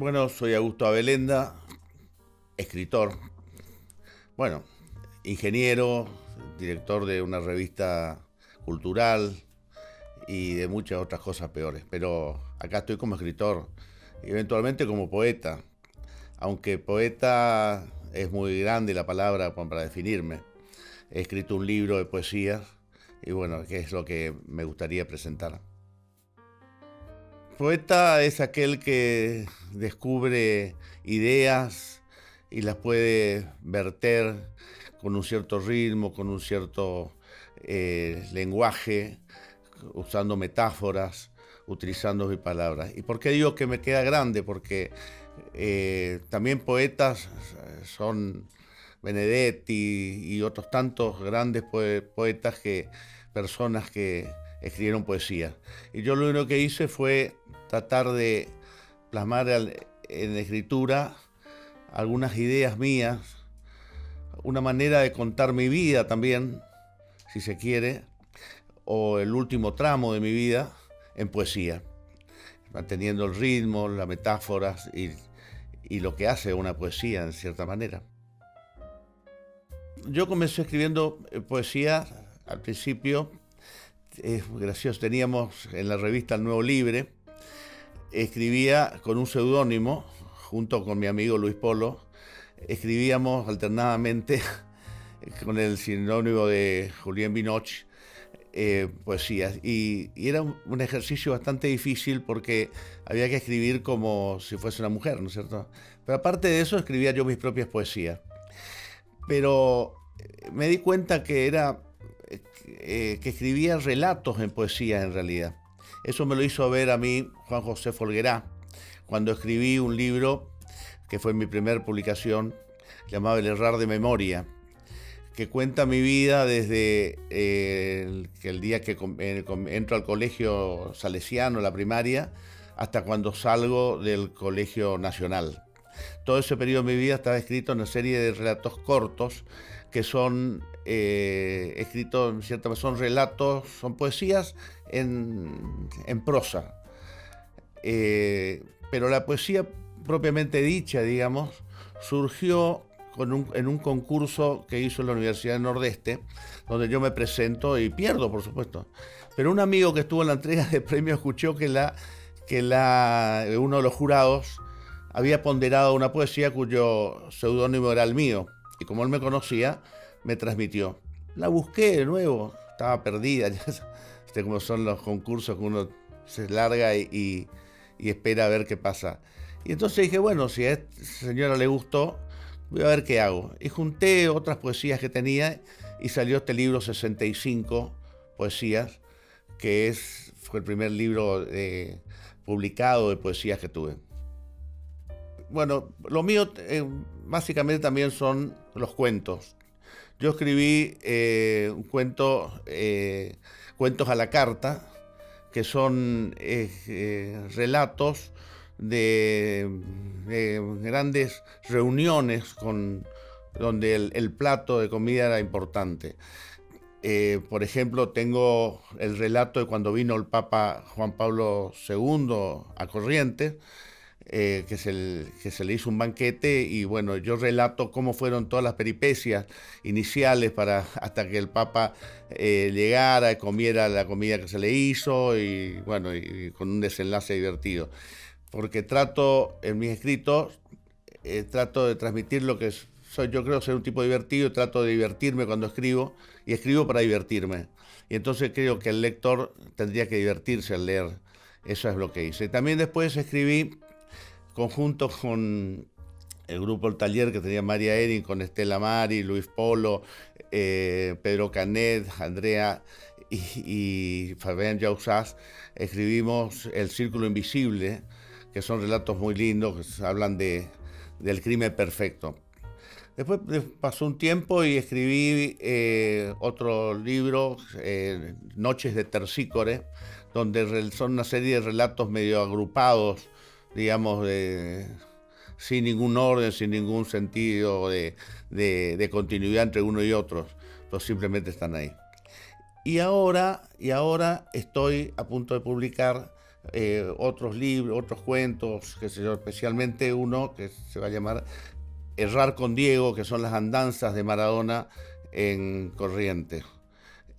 Bueno, soy Augusto Abelenda, escritor, bueno, ingeniero, director de una revista cultural y de muchas otras cosas peores. Pero acá estoy como escritor, eventualmente como poeta, aunque poeta es muy grande la palabra para definirme. He escrito un libro de poesías y bueno, que es lo que me gustaría presentar. Poeta es aquel que descubre ideas y las puede verter con un cierto ritmo, con un cierto lenguaje, usando metáforas, utilizando mis palabras. ¿Y por qué digo que me queda grande? Porque también poetas son Benedetti y otros tantos grandes poetas, personas que escribieron poesía. Y yo lo único que hice fue tratar de plasmar en escritura algunas ideas mías, una manera de contar mi vida también, si se quiere, o el último tramo de mi vida en poesía, manteniendo el ritmo, las metáforas y lo que hace una poesía en cierta manera. Yo comencé escribiendo poesía al principio. Es gracioso, teníamos en la revista El Nuevo Libre, escribía con un seudónimo, junto con mi amigo Luis Polo, escribíamos alternadamente con el sinónimo de Julián Binoch, poesías. Y era un ejercicio bastante difícil porque había que escribir como si fuese una mujer, ¿no es cierto? Pero aparte de eso, escribía yo mis propias poesías. Pero me di cuenta que que escribía relatos en poesía en realidad. Eso me lo hizo ver a mí Juan José Folguerá, cuando escribí un libro que fue mi primera publicación, llamado El Errar de Memoria, que cuenta mi vida desde el día que entro al colegio salesiano, la primaria, hasta cuando salgo del colegio nacional. Todo ese periodo de mi vida estaba escrito en una serie de relatos cortos que son escritos, en cierta manera, son relatos, son poesías en prosa. Pero la poesía propiamente dicha, digamos, surgió en un concurso que hizo en la Universidad del Nordeste, donde yo me presento y pierdo, por supuesto. Pero un amigo que estuvo en la entrega de premios escuchó que uno de los jurados había ponderado una poesía cuyo seudónimo era el mío. Y como él me conocía, me transmitió. La busqué de nuevo, estaba perdida. Como son los concursos que uno se larga y espera a ver qué pasa. Y entonces dije, bueno, si a esta señora le gustó, voy a ver qué hago. Y junté otras poesías que tenía y salió este libro, 65 poesías, que fue el primer libro publicado de poesías que tuve. Bueno, lo mío básicamente también son los cuentos. Yo escribí un cuentos a la carta, que son relatos de grandes reuniones donde el plato de comida era importante. Por ejemplo, tengo el relato de cuando vino el Papa Juan Pablo II a Corrientes, que se le hizo un banquete y bueno, yo relato cómo fueron todas las peripecias iniciales hasta que el Papa llegara y comiera la comida que se le hizo y bueno, y con un desenlace divertido. Porque trato en mis escritos, trato de transmitir lo que soy. Yo creo ser un tipo divertido, trato de divertirme cuando escribo y escribo para divertirme. Y entonces creo que el lector tendría que divertirse al leer. Eso es lo que hice. También después escribí conjunto con el grupo El Taller que tenía María Erin, con Estela Mari, Luis Polo, Pedro Canet, Andrea y Fabián Jausás. Escribimos El Círculo Invisible, que son relatos muy lindos, que hablan del crimen perfecto. Después pasó un tiempo y escribí otro libro, Noches de Terpsícore, donde son una serie de relatos medio agrupados, digamos, sin ningún orden, sin ningún sentido de continuidad entre uno y otro, pues simplemente están ahí. Y ahora estoy a punto de publicar otros libros, otros cuentos, qué sé yo, especialmente uno que se va a llamar Errar con Diego, que son las andanzas de Maradona en Corrientes,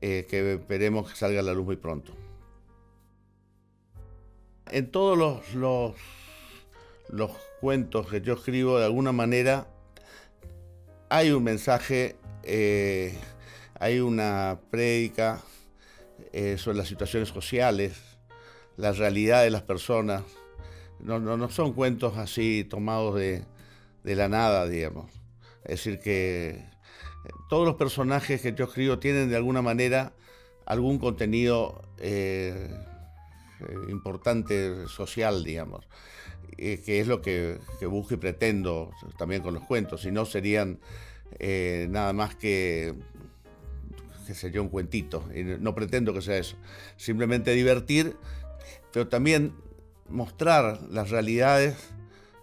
que esperemos que salga a la luz muy pronto. En todos los cuentos que yo escribo, de alguna manera, hay un mensaje, hay una prédica sobre las situaciones sociales, la realidad de las personas. No son cuentos así tomados de la nada, digamos. Es decir, que todos los personajes que yo escribo tienen de alguna manera algún contenido importante social, digamos, que es lo que busco y pretendo también con los cuentos. Si no, serían nada más que sé yo, un cuentito. Y no pretendo que sea eso. Simplemente divertir, pero también mostrar las realidades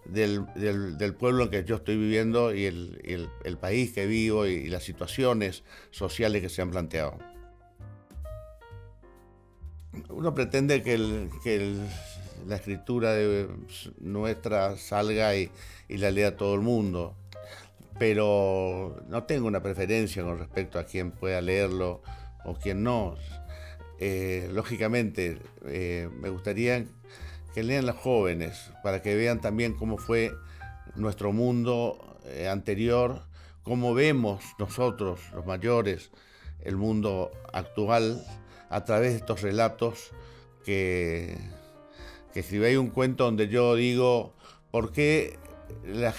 del pueblo en que yo estoy viviendo y el país que vivo y las situaciones sociales que se han planteado. Uno pretende que la escritura nuestra salga y la lea todo el mundo, pero no tengo una preferencia con respecto a quién pueda leerlo o quién no. Lógicamente, me gustaría que lean los jóvenes para que vean también cómo fue nuestro mundo anterior, cómo vemos nosotros, los mayores, el mundo actual a través de estos relatos que escribí. Hay un cuento donde yo digo, ¿por qué la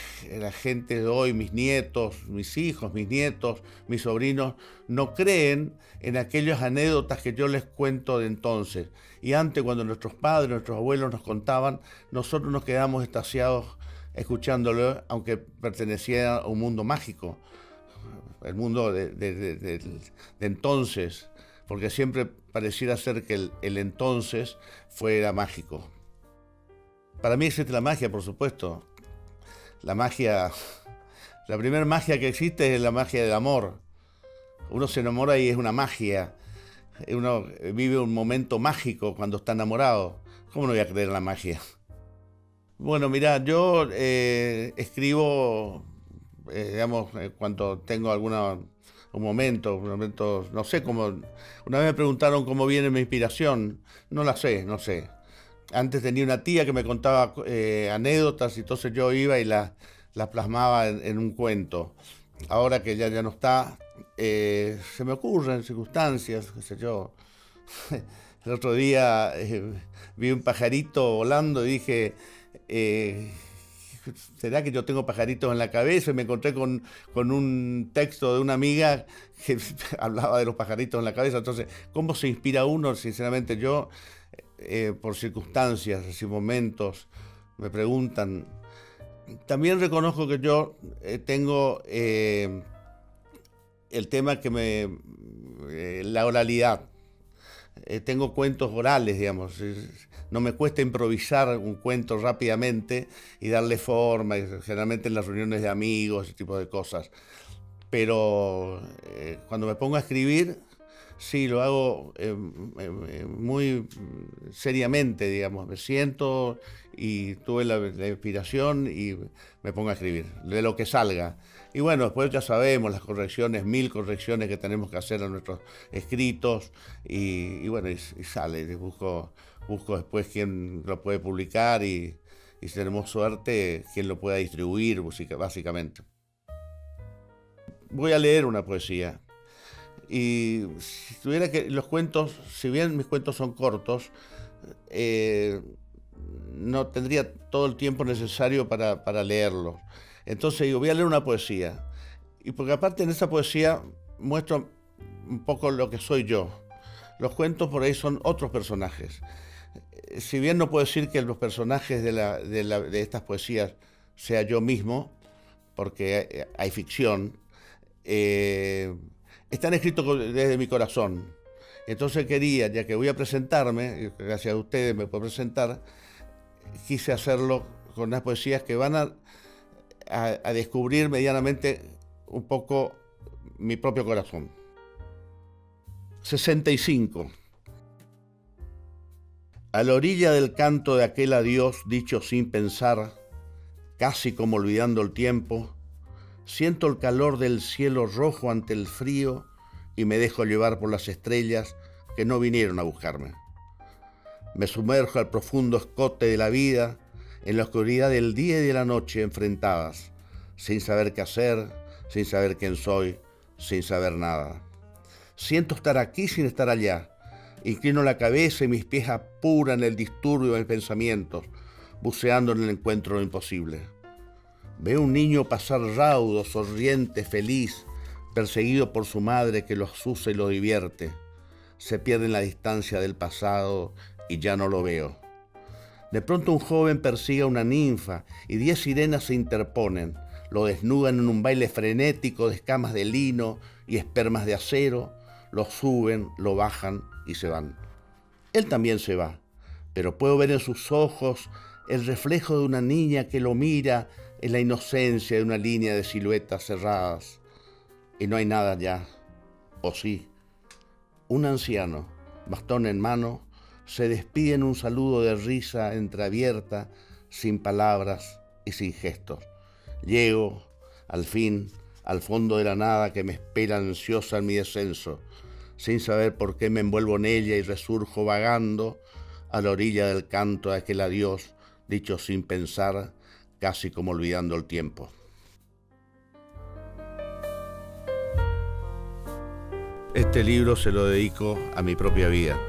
gente de hoy, mis nietos, mis hijos, mis nietos, mis sobrinos, no creen en aquellas anécdotas que yo les cuento de entonces? Y antes, cuando nuestros padres, nuestros abuelos nos contaban, nosotros nos quedamos extasiados escuchándolo, aunque perteneciera a un mundo mágico, el mundo de entonces, porque siempre pareciera ser que el entonces fuera mágico. Para mí existe la magia, por supuesto. La magia, la primera magia que existe es la magia del amor. Uno se enamora y es una magia. Uno vive un momento mágico cuando está enamorado. ¿Cómo no voy a creer en la magia? Bueno, mira, yo escribo, digamos, cuando tengo un momento, no sé cómo. Una vez me preguntaron cómo viene mi inspiración. No la sé, no sé. Antes tenía una tía que me contaba anécdotas y entonces yo iba y las plasmaba en un cuento. Ahora que ya no está, se me ocurren circunstancias, qué sé yo. El otro día vi un pajarito volando y dije, ¿será que yo tengo pajaritos en la cabeza? Y me encontré con un texto de una amiga que hablaba de los pajaritos en la cabeza. Entonces, ¿cómo se inspira uno? Sinceramente, yo, por circunstancias, así momentos, me preguntan. También reconozco que yo tengo el tema la oralidad. Tengo cuentos orales, digamos. No me cuesta improvisar un cuento rápidamente y darle forma, generalmente en las reuniones de amigos, ese tipo de cosas. Pero cuando me pongo a escribir, sí, lo hago muy seriamente, digamos. Me siento y tuve la inspiración y me pongo a escribir, de lo que salga. Y bueno, después ya sabemos las correcciones, 1000 correcciones que tenemos que hacer a nuestros escritos. Y bueno, y sale. Busco después quién lo puede publicar y si tenemos suerte, quién lo pueda distribuir, básicamente. Voy a leer una poesía. Y si tuviera que, los cuentos, si bien mis cuentos son cortos, no tendría todo el tiempo necesario para leerlos. Entonces digo, voy a leer una poesía. Y porque aparte en esa poesía muestro un poco lo que soy yo. Los cuentos por ahí son otros personajes. Si bien no puedo decir que los personajes de estas poesías sea yo mismo, porque hay ficción, están escritos desde mi corazón. Entonces quería, ya que voy a presentarme, gracias a ustedes me puedo presentar, quise hacerlo con unas poesías que van a descubrir medianamente un poco mi propio corazón. 65. A la orilla del canto de aquel adiós dicho sin pensar, casi como olvidando el tiempo, siento el calor del cielo rojo ante el frío y me dejo llevar por las estrellas que no vinieron a buscarme. Me sumerjo al profundo escote de la vida, en la oscuridad del día y de la noche enfrentadas, sin saber qué hacer, sin saber quién soy, sin saber nada. Siento estar aquí sin estar allá. Inclino la cabeza y mis pies apuran el disturbio de mis pensamientos, buceando en el encuentro de lo imposible. Veo un niño pasar raudo, sonriente, feliz, perseguido por su madre que lo asusa y lo divierte. Se pierde en la distancia del pasado y ya no lo veo. De pronto un joven persigue a una ninfa y 10 sirenas se interponen. Lo desnudan en un baile frenético de escamas de lino y espermas de acero. Lo suben, lo bajan y se van. Él también se va, pero puedo ver en sus ojos el reflejo de una niña que lo mira en la inocencia de una línea de siluetas cerradas. Y no hay nada ya, o sí. Un anciano, bastón en mano, se despide en un saludo de risa entreabierta, sin palabras y sin gestos. Llego, al fin, al fondo de la nada que me espera ansiosa en mi descenso, sin saber por qué me envuelvo en ella y resurjo vagando a la orilla del canto de aquel adiós, dicho sin pensar, casi como olvidando el tiempo. Este libro se lo dedico a mi propia vida.